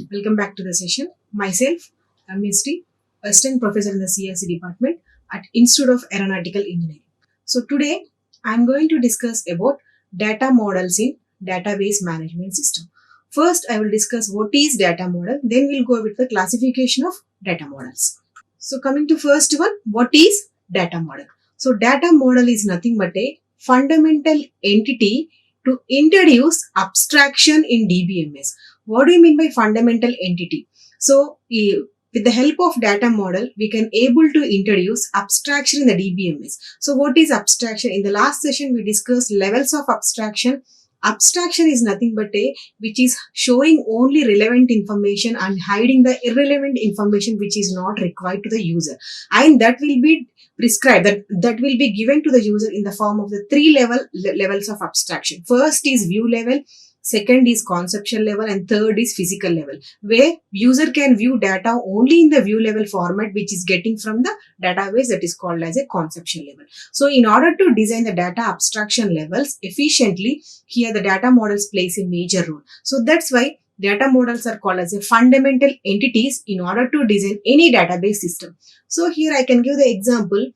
Welcome back to the session. Myself, I'm Misty, Assistant Professor in the CSE Department at Institute of Aeronautical Engineering. So today, I'm going to discuss about data models in database management system. First, I will discuss what is data model. Then we'll go with the classification of data models. So coming to first one, what is data model? So data model is nothing but a fundamental entity to introduce abstraction in DBMS. What do you mean by fundamental entity? So with the help of data model, we can able to introduce abstraction in the DBMS. So what is abstraction? In the last session, we discussed levels of abstraction. Abstraction is nothing but a which is showing only relevant information and hiding the irrelevant information which is not required to the user, and that will be prescribed, that will be given to the user in the form of the levels of abstraction. First is view level, second is conceptual level, and third is physical level, where user can view data only in the view level format which is getting from the database, that is called as a conceptual level. So in order to design the data abstraction levels efficiently, here the data models plays a major role. So that's why data models are called as a fundamental entities in order to design any database system. So here I can give the example.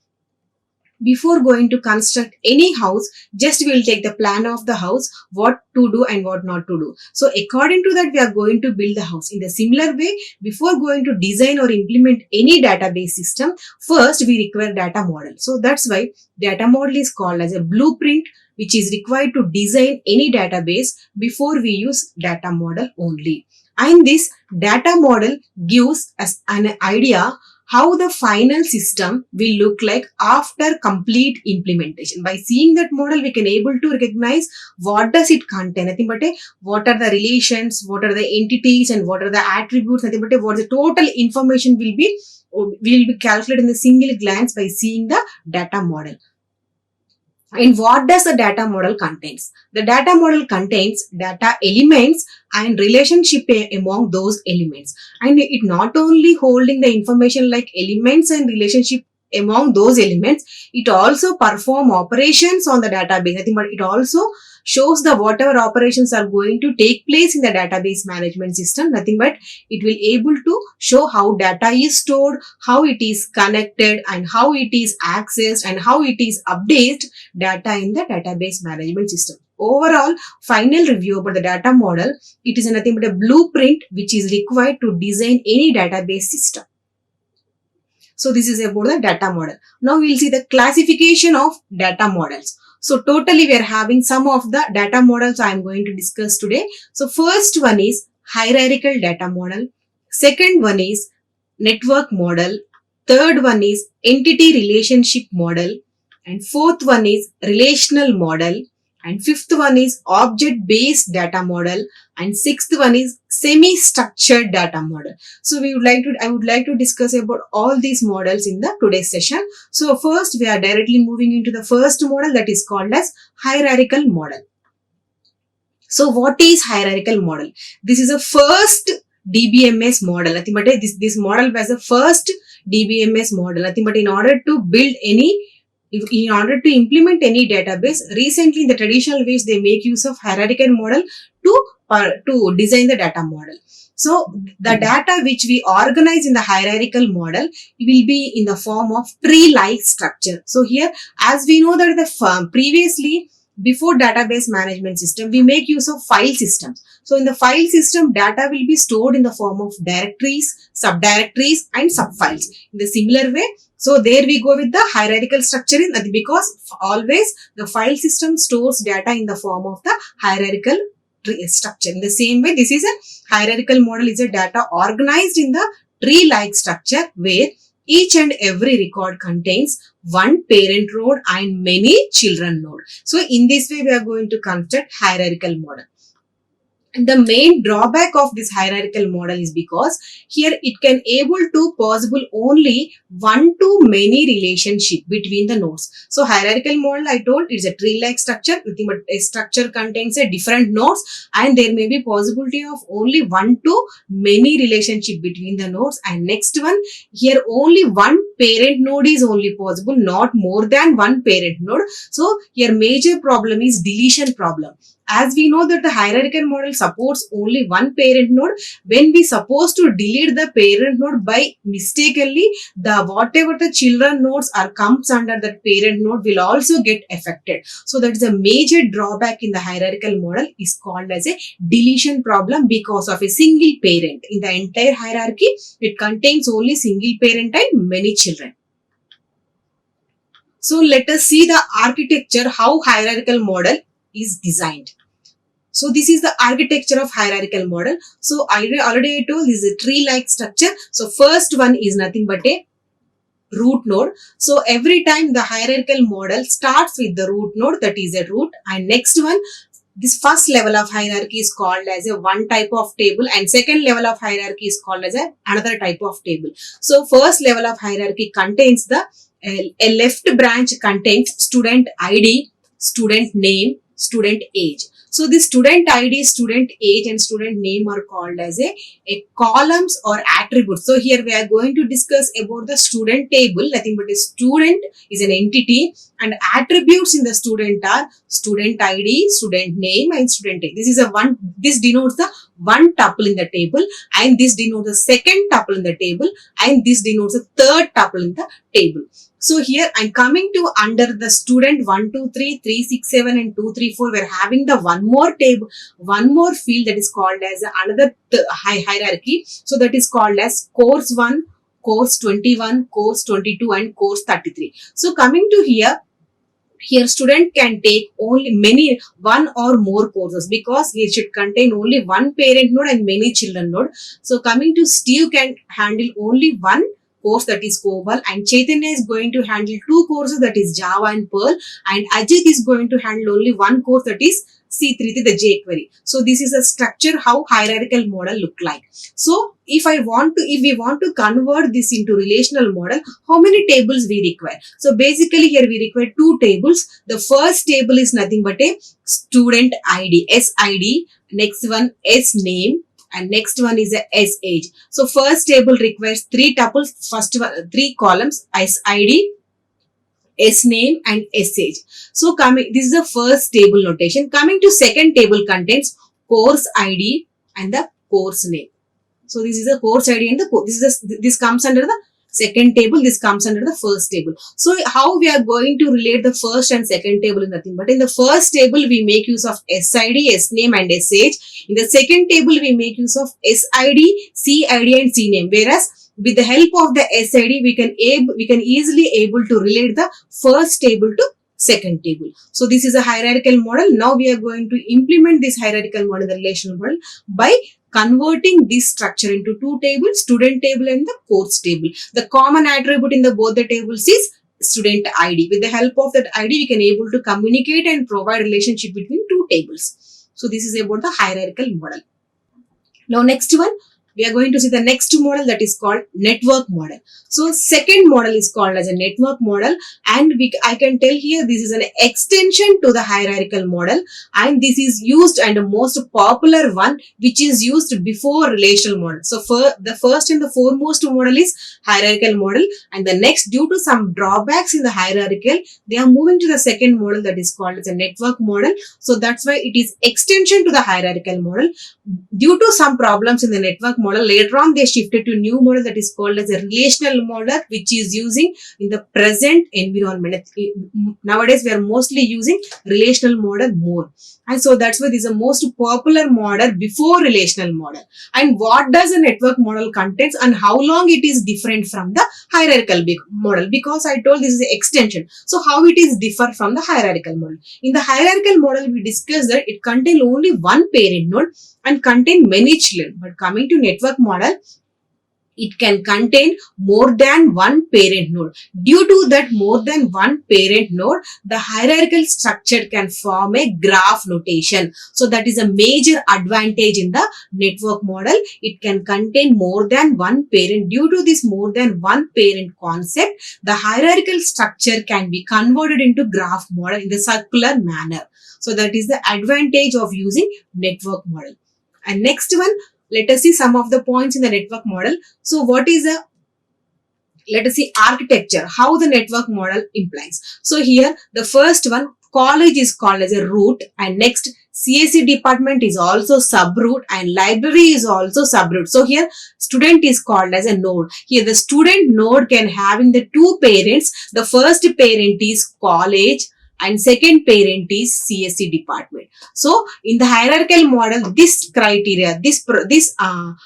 Before going to construct any house, just we will take the plan of the house, what to do and what not to do. So according to that, we are going to build the house. In the similar way, before going to design or implement any database system, first we require data model. So that's why data model is called as a blueprint which is required to design any database before we use data model only. And this data model gives us an idea how the final system will look like after complete implementation. By seeing that model, we can able to recognize what does it contain. Nothing but what are the relations, what are the entities, and what are the attributes. Nothing but what the total information will be calculated in a single glance by seeing the data model. And what does the data model contains? The data model contains data elements and relationship among those elements. And it not only holding the information like elements and relationship among those elements, it also perform operations on the database. I think, but it also shows the whatever operations are going to take place in the database management system. Nothing but it will able to show how data is stored, how it is connected, and how it is accessed, and how it is updated data in the database management system. Overall, final review about the data model, it is nothing but a blueprint which is required to design any database system. So this is about the data model. Now we will see the classification of data models. So totally we are having some of the data models I am going to discuss today. So first one is hierarchical data model. Second one is network model. Third one is entity relationship model. And fourth one is relational model. And fifth one is object-based data model. And sixth one is semi-structured data model. So I would like to discuss about all these models in the today's session. So first we are directly moving into the first model, that is called as hierarchical model. So what is hierarchical model? This is a first DBMS model. Nothing but this model was the first DBMS model. Nothing but in order to build in order to implement any database, recently in the traditional ways, they make use of hierarchical model to design the data model. So the data which we organize in the hierarchical model will be in the form of tree-like structure. So here, as we know that the previously, before database management system, we make use of file systems. So in the file system, data will be stored in the form of directories, subdirectories, and subfiles. In the similar way, so there we go with the hierarchical structure because always the file system stores data in the form of the hierarchical structure. In the same way, this is a hierarchical model is a data organized in the tree-like structure where each and every record contains one parent node and many children node. So in this way, we are going to construct hierarchical model. And the main drawback of this hierarchical model is because here it can able to possible only one to many relationship between the nodes. So hierarchical model, I told, is a tree-like structure. Nothing but a structure contains a different nodes, and there may be possibility of only one to many relationship between the nodes. And next one, here only one parent node is only possible, not more than one parent node. So here major problem is deletion problem. as we know that the hierarchical model supports only one parent node, when we supposed to delete the parent node by mistakenly, the whatever the children nodes are comes under that parent node will also get affected. So that is a major drawback in the hierarchical model, is called as a deletion problem because of a single parent. In the entire hierarchy, it contains only single parent and many children. So let us see the architecture, how hierarchical model is designed. So this is the architecture of hierarchical model. So I already told this is a tree-like structure. So first one is nothing but a root node. So every time the hierarchical model starts with the root node, that is a root, and next one, this first level of hierarchy is called as a one type of table, and second level of hierarchy is called as another type of table. So first level of hierarchy contains a left branch contains student ID, student name, student age. So the student ID, student age and student name are called as a columns or attributes. So here we are going to discuss about the student table. Nothing but a student is an entity, and attributes in the student are student ID, student name and student age. This denotes the one tuple in the table, and this denotes the second tuple in the table, and this denotes the third tuple in the table. So here I'm coming to under the student 1, 2, 3, 3, 6, 7 and 2, 3, 4. We're having the one more table, one more field that is called as another hierarchy. So that is called as course 1, course 21, course 22 and course 33. So coming to here student can take only one or more courses, because it should contain only one parent node and many children node. So coming to Steve can handle only one course, that is COBOL, and Chaitanya is going to handle two courses, that is Java and Perl, and Ajit is going to handle only one course, that is C3, the jQuery. So this is a structure how hierarchical model look like. So if we want to convert this into relational model, how many tables we require? So basically here we require two tables. The first table is nothing but a student ID, SID, next one S name, and next one is a S age. So first table requires three tuples, first one, three columns, SID, S name and S age. So this is the first table notation. Coming to second table contains course ID and the course name. So this is the course ID and this comes under the second table, this comes under the first table. So how we are going to relate the first and second table is nothing but in the first table we make use of SID, S name and S age. In the second table we make use of SID, CID and C name, whereas with the help of the SID we can easily able to relate the first table to second table. So this is a hierarchical model. Now we are going to implement this hierarchical model, the relational model, by converting this structure into two tables, student table and the course table. The common attribute in both the tables is student ID. With the help of that ID, we can able to communicate and provide relationship between two tables. So this is about the hierarchical model. Now next one, we are going to see the next model, that is called network model. So second model is called as a network model, and I can tell here this is an extension to the hierarchical model, and this is used and the most popular one which is used before relational model. So for the first and the foremost model is hierarchical model, and the next, due to some drawbacks in the hierarchical, they are moving to the second model, that is called as a network model. So that's why it is extension to the hierarchical model. Due to some problems in the network model, later on they shifted to new model that is called as a relational model, which is using in the present environment. Nowadays we are mostly using relational model more, and so that's why this is the most popular model before relational model. And what does a network model contains and how long it is different from the hierarchical model, because I told this is an extension. So how it is differ from the hierarchical model? In the hierarchical model we discussed that it contains only one parent node and contain many children. But coming to network model, it can contain more than one parent node. Due to that more than one parent node, the hierarchical structure can form a graph notation. So that is a major advantage in the network model. It can contain more than one parent. Due to this more than one parent concept, the hierarchical structure can be converted into graph model in the circular manner. So that is the advantage of using network model. And next one, let us see some of the points in the network model. So what is let us see architecture, how the network model implies. So here the first one, college is called as a root, and next CSE department is also subroot and library is also subroot. So here student is called as a node. Here the student node can having the two parents. The first parent is college and second parent is CSE department. So in the hierarchical model, this criteria, this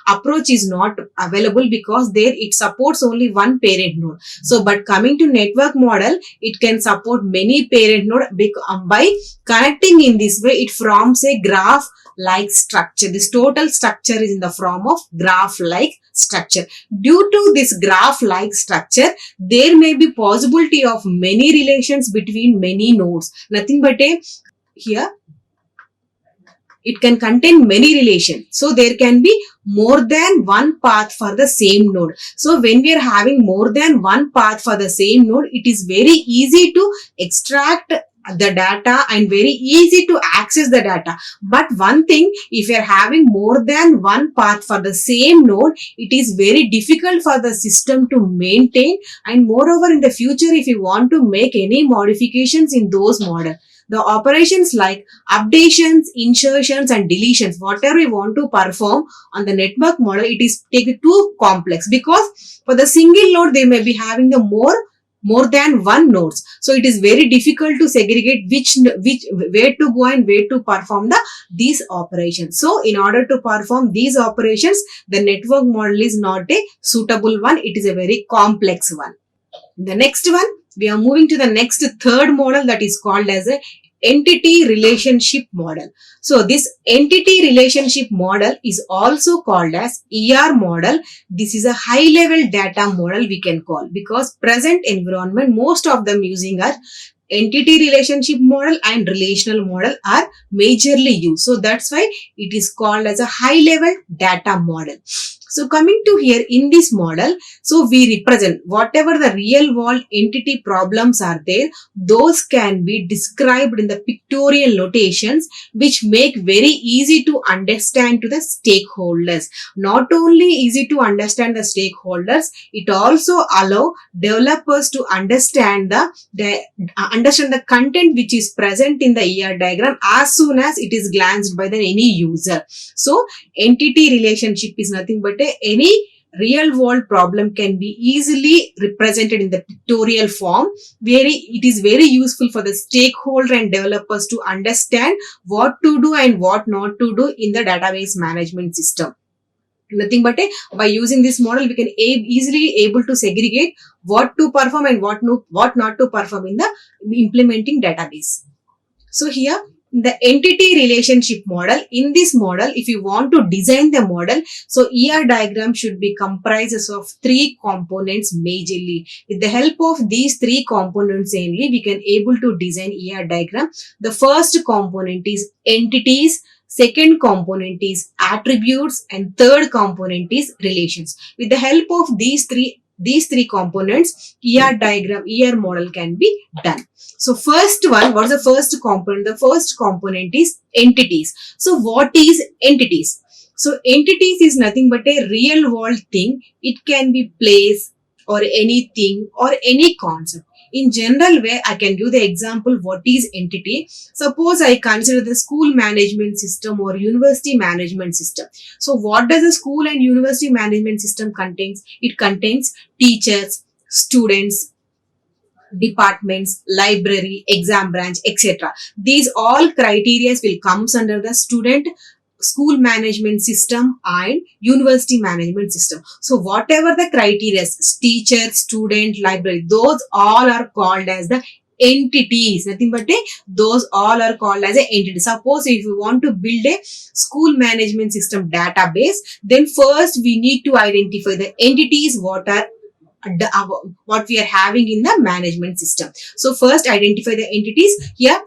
approach is not available because there it supports only one parent node. So but coming to network model, it can support many parent node by connecting in this way. It forms a graph like structure. This total structure is in the form of graph like structure. Due to this graph like structure, there may be possibility of many relations between many nodes. Nothing but here it can contain many relations. So there can be more than one path for the same node. So when we are having more than one path for the same node, it is very easy to extract the data and very easy to access the data. But one thing, if you are having more than one path for the same node, it is very difficult for the system to maintain. And moreover, in the future, if you want to make any modifications in those models, the operations like updations, insertions and deletions, whatever you want to perform on the network model, it is taken too complex because for the single node, they may be having the more than one nodes. So it is very difficult to segregate which where to go and where to perform these operations. So in order to perform these operations, the network model is not a suitable one. It is a very complex one. The next one, we are moving to the next third model that is called as a entity relationship model. So this entity relationship model is also called as ER model. This is a high level data model we can call, because present environment most of them using are entity relationship model and relational model are majorly used. So that's why it is called as a high level data model. So coming to here in this model, so we represent whatever the real world entity problems are there, those can be described in the pictorial notations which make very easy to understand to the stakeholders. Not only easy to understand the stakeholders, it also allow developers to understand the content which is present in the ER diagram as soon as it is glanced by any user. So entity relationship is nothing but any real world problem can be easily represented in the pictorial form. It is very useful for the stakeholder and developers to understand what to do and what not to do in the database management system. Nothing but by using this model, we can easily able to segregate what to perform and what not to perform in the implementing database. So here, the entity relationship model, in this model, if you want to design the model, so ER diagram should be comprised of three components majorly. With the help of these three components only, we can able to design ER diagram. The first component is entities, second component is attributes, and third component is relations. With the help of these three components, ER model can be done. So first one, what is the first component? The first component is entities. So what is entities? So entities is nothing but a real world thing. It can be place or anything or any concept. In general way, I can give the example what is entity. Suppose I consider the school management system or university management system. So what does the school and university management system contains? It contains teachers, students, departments, library, exam branch, etc. These all criteria will comes under the school management system and university management system. So whatever the criteria, teacher, student, library, those all are called as the entities. Nothing but those all are called as an entity. Suppose if you want to build a school management system database, then first we need to identify the entities what we are having in the management system. So first identify the entities. Here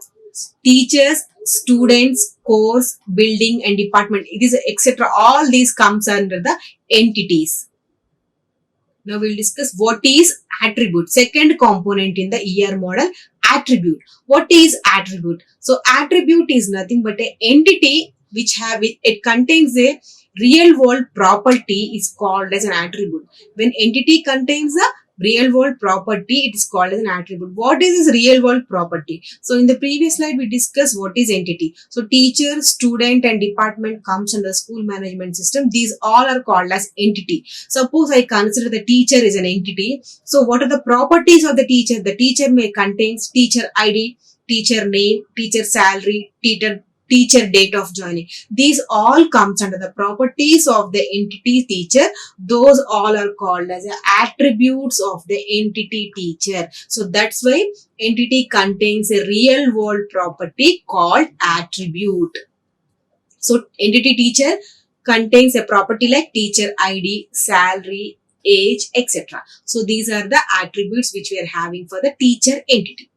teachers, students, course, building and department, it is etc. All these comes under the entities. Now we'll discuss what is attribute. Second component in the ER model, attribute. What is attribute? So attribute is nothing but an entity which it contains a real world property is called as an attribute. When entity contains a real world property, it is called as an attribute. What is this real world property? So in the previous slide, we discussed what is entity. So teacher, student and department comes under the school management system. These all are called as entity. Suppose I consider the teacher is an entity. So what are the properties of the teacher? The teacher may contain teacher ID, teacher name, teacher salary, teacher date of joining. These all comes under the properties of the entity teacher. Those all are called as the attributes of the entity teacher. So that's why entity contains a real world property called attribute. So entity teacher contains a property like teacher ID, salary, age, etc. So these are the attributes which we are having for the teacher entity.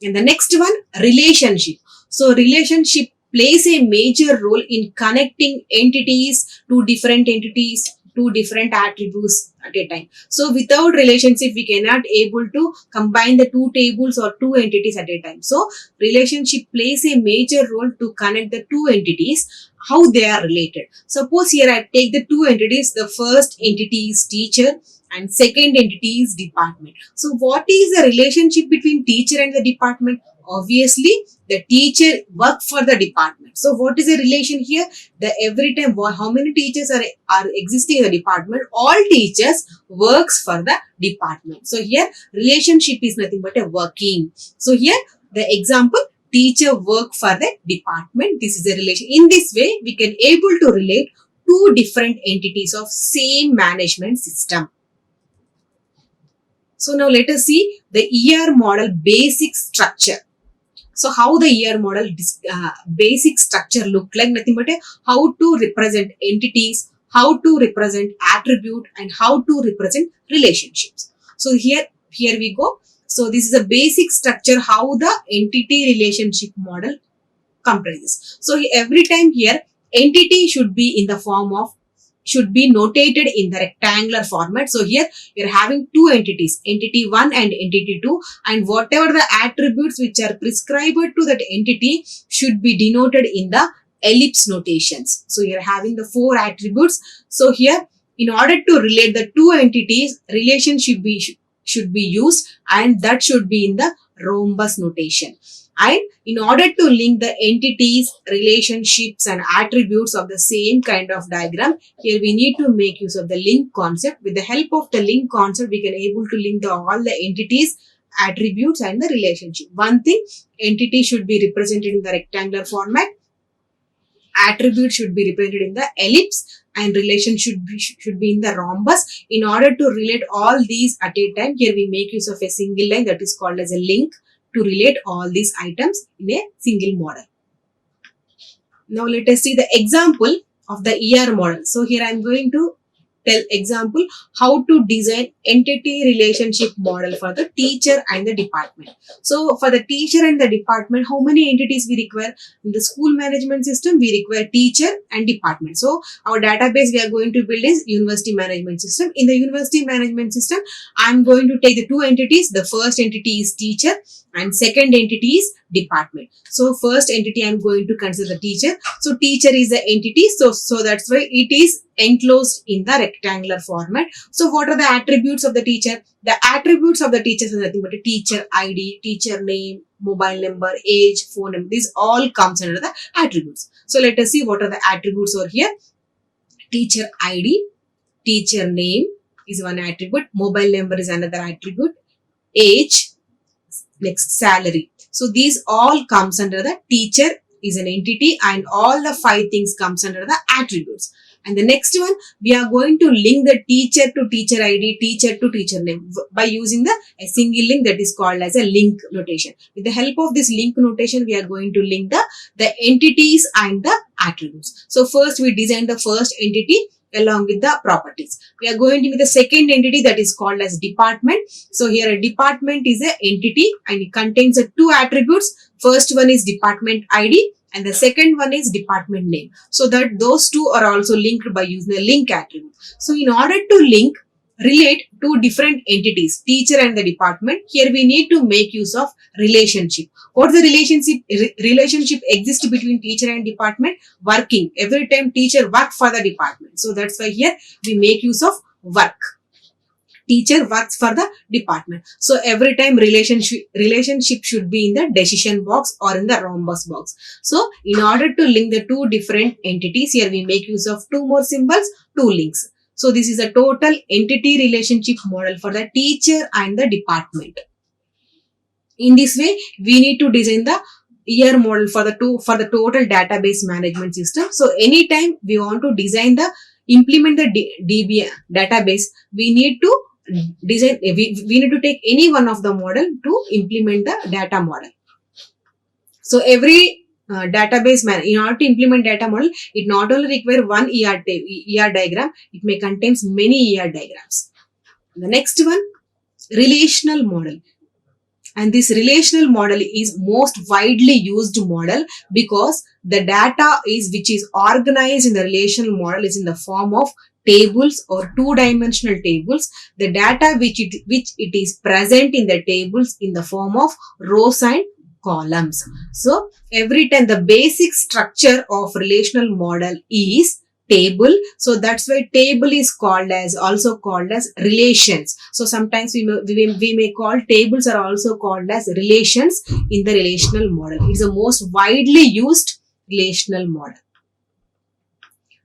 And the next one, relationship. So relationship plays a major role in connecting entities to different entities, to different attributes at a time. So without relationship, we cannot able to combine the two tables or two entities at a time. So relationship plays a major role to connect the two entities, how they are related. Suppose here I take the two entities. The first entity is teacher and second entity is department. So what is the relationship between teacher and the department? Obviously, the teacher work for the department. So what is the relation here? The every time how many teachers are existing in the department, all teachers works for the department. So here relationship is nothing but a working. So here the example, teacher work for the department. This is a relation. In this way, we can able to relate two different entities of same management system. So now let us see the ER model basic structure. So how the ER model basic structure look like? Nothing but how to represent entities, how to represent attribute and how to represent relationships. So here we go. So this is a basic structure how the entity relationship model comprises. So every time here entity should be in the form of should be notated in the rectangular format. So here you're having two entities, entity 1 and entity 2, and whatever the attributes which are prescribed to that entity should be denoted in the ellipse notations. So you're having the four attributes. So here in order to relate the two entities, relation should be used, and that should be in the rhombus notation. And in order to link the entities, relationships and attributes of the same kind of diagram, here we need to make use of the link concept. With the help of the link concept, we can able to link all the entities, attributes and the relationship. One thing, entity should be represented in the rectangular format, attribute should be represented in the ellipse, and relation should be in the rhombus. In order to relate all these at a time, here we make use of a single line that is called as a link to relate all these items in a single model. Now let us see the example of the ER model. So here I am going to tell example how to design entity relationship model for the teacher and the department. So for the teacher and the department, how many entities we require? In the school management system, we require teacher and department. So our database we are going to build is university management system. In the university management system, I am going to take the two entities. The first entity is teacher and second entity is department. So first entity I am going to consider the teacher. So teacher is the entity. So that's why it is enclosed in the rectangular format. So what are the attributes of the teacher? The attributes of the teacher is nothing but a teacher ID, teacher name, mobile number, age, phone number. These all comes under the attributes. So let us see what are the attributes over here. Teacher ID, teacher name is one attribute, mobile number is another attribute, age, next salary. So these all comes under the teacher is an entity, and all the five things comes under the attributes. And the next one, we are going to link the teacher to teacher ID, teacher to teacher name by using a single link that is called as a link notation. With the help of this link notation, we are going to link the entities and the attributes. So first we design the first entity along with the properties. We are going to with the second entity that is called as department. So here a department is an entity and it contains two attributes. First one is department ID and the second one is department name. So that those two are also linked by using a link attribute. So in order to relate two different entities, teacher and the department, here we need to make use of relationship. What is the relationship? Relationship exists between teacher and department, working. Every time teacher work for the department. So that's why here we make use of work. teacher works for the department. So every time relationship should be in the decision box or in the rhombus box. So in order to link the two different entities, here we make use of two more symbols, two links. So this is a total entity relationship model for the teacher and the department. In this way, we need to design the ER model for the total database management system. So anytime we want to design the implement the DB database, we need to design, we need to take any one of the model to implement the data model. So every database in order to implement data model, it not only require one ER diagram, it may contains many ER diagrams. The next one, relational model. And this relational model is most widely used model because the data which is organized in the relational model is in the form of tables or two-dimensional tables. The data which it is present in the tables in the form of rows and columns. So every time the basic structure of relational model is table. So that's why table is also called as relations. So sometimes we may call tables are also called as relations in the relational model. It's the most widely used relational model.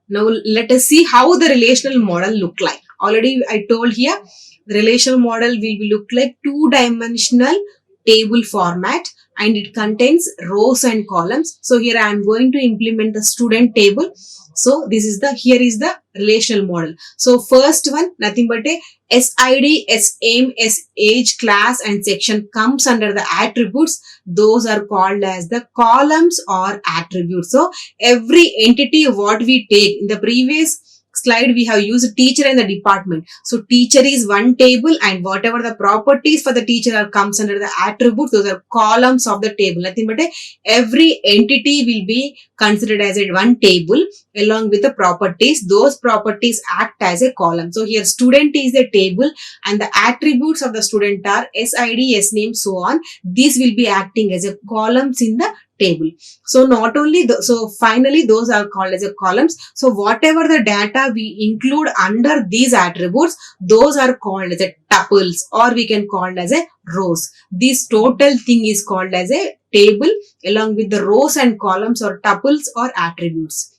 Now let us see how the relational model look like. Already I told here the relational model will be look like two-dimensional table format and it contains rows and columns. So here I am going to implement the student table. So this is here is the relational model. So first one, nothing but a SID, SAIM, age, class and section comes under the attributes. Those are called as the columns or attributes. So every entity what we take in the previous slide, we have used teacher and the department. So teacher is one table and whatever the properties for the teacher are comes under the attributes, those are columns of the table. Nothing but every entity will be considered as a one table along with the properties. Those properties act as a column. So here student is a table and the attributes of the student are SID, SName, so on. These will be acting as a columns in the table. So not only so finally those are called as a columns. So whatever the data we include under these attributes, those are called as a tuples or we can call as a rows. This total thing is called as a table along with the rows and columns or tuples or attributes.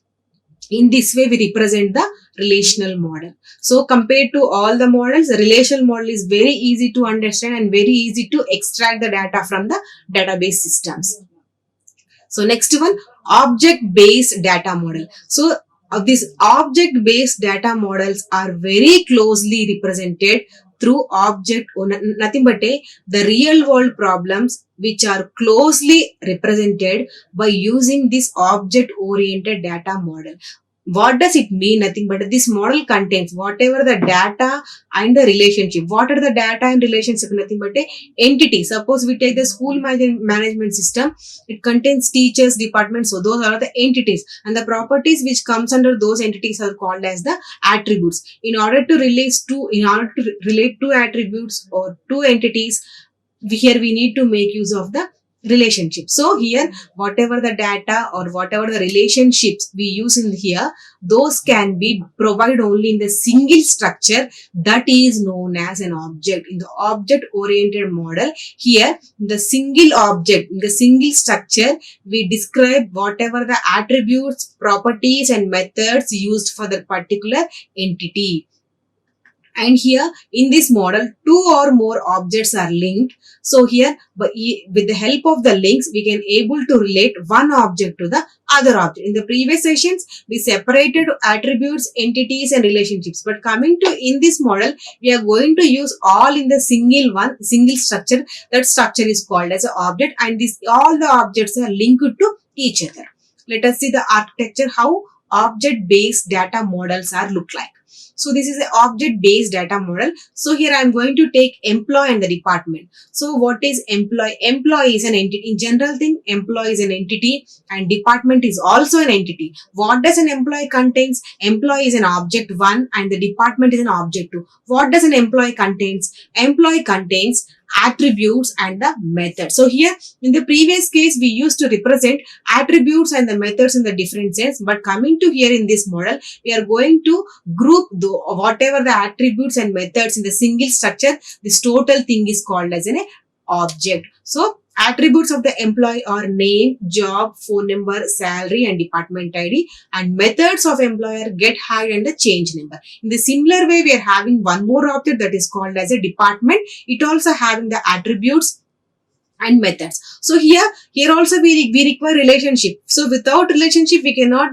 In this way, we represent the relational model. So compared to all the models, the relational model is very easy to understand and very easy to extract the data from the database systems. So next one, object-based data model. So these object-based data models are very closely represented through nothing but the real world problems which are closely represented by using this object-oriented data model. What does it mean? Nothing but this model contains whatever the data and the relationship. What are the data and relationship? Nothing but a entity. Suppose we take the school management system. It contains teachers, departments. So those are the entities and the properties which comes under those entities are called as the attributes. In order to relate two attributes or two entities, here we need to make use of the relationship. So here whatever the data or whatever the relationships we use in here, those can be provided only in the single structure that is known as an object. In the object oriented model, here the single object, in the single structure, we describe whatever the attributes, properties and methods used for the particular entity. And here in this model, two or more objects are linked. So here with the help of the links, we can able to relate one object to the other object. In the previous sessions, we separated attributes, entities and relationships. But coming to in this model, we are going to use all in the single structure. That structure is called as an object and all the objects are linked to each other. Let us see the architecture, how object-based data models are look like. So this is an object-based data model. So here I am going to take employee and the department. So what is employee? Employee is an entity. In general thing, employee is an entity and department is also an entity. What does an employee contains? Employee is an object 1 and the department is an object 2. What does an employee contains? Employee contains attributes and the method. So here in the previous case, we used to represent attributes and the methods in the different sense. But coming to here in this model, we are going to group whatever the attributes and methods in the single structure. This total thing is called as an object. So attributes of the employee are name, job, phone number, salary and department ID, and methods of employer get, hide and the change number. In the similar way, we are having one more object that is called as a department. It also having the attributes and methods. So here also we require relationship. So without relationship, we cannot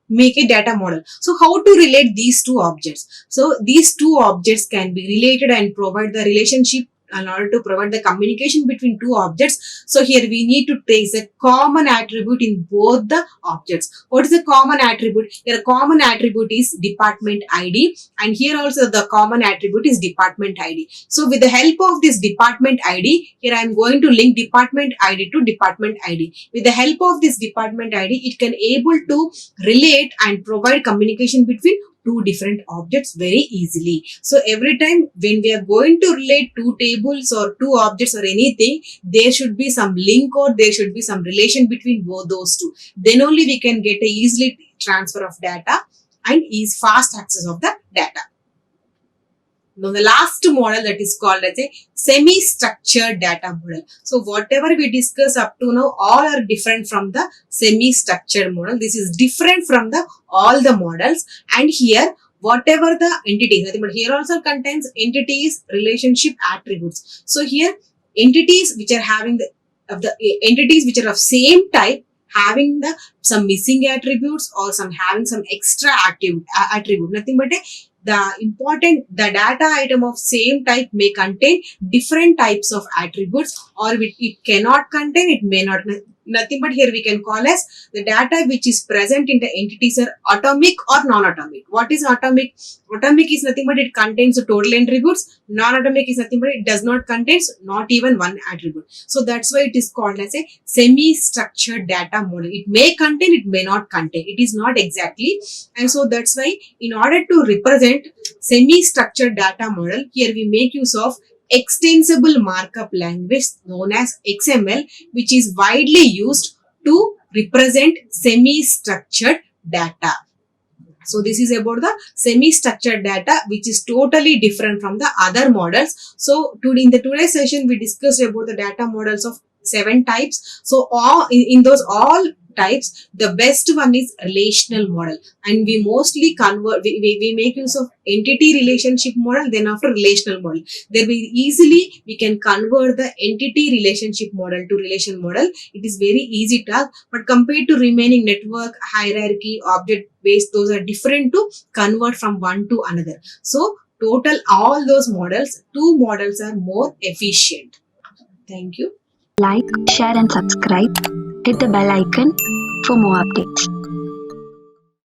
make a data model. So how to relate these two objects? So these two objects can be related and provide the relationship in order to provide the communication between two objects. So here we need to trace a common attribute in both the objects. What is the common attribute? Here a common attribute is department ID, and here also the common attribute is department ID. So with the help of this department ID, here I am going to link department ID to department ID. With the help of this department ID, it can able to relate and provide communication between two different objects very easily. So every time when we are going to relate two tables or two objects or anything, there should be some link or there should be some relation between both those two. Then only we can get a easily transfer of data and is fast access of the data. Now the last model that is called as a semi-structured data model. So whatever we discuss up to now, all are different from the semi-structured model. This is different from the all the models. And here whatever the entities, but here also contains entities, relationship, attributes. So here entities which are having the entities which are of same type, having the some missing attributes or some having some extra attribute, nothing but the data item of same type may contain different types of attributes, or it cannot contain, it may not, nothing but here we can call as the data which is present in the entities are atomic or non-atomic. What is atomic? Atomic is nothing but it contains the total attributes. Non-atomic is nothing but it does not contain not even one attribute. So that's why it is called as a semi-structured data model. It may contain, it may not contain. It is not exactly. And so that's why in order to represent semi-structured data model, here we make use of extensible markup language known as XML, which is widely used to represent semi-structured data. So this is about the semi-structured data, which is totally different from the other models. So in the today's session, we discussed about the data models of 7 types. So in those all types, the best one is relational model, and we mostly convert, we make use of entity relationship model, then after relational model. There we can convert the entity relationship model to relation model. It is very easy task, but compared to remaining network, hierarchy, object based, those are different to convert from one to another. So total all those models, 2 models are more efficient. Thank you. Like, share and subscribe. Hit the bell icon for more updates.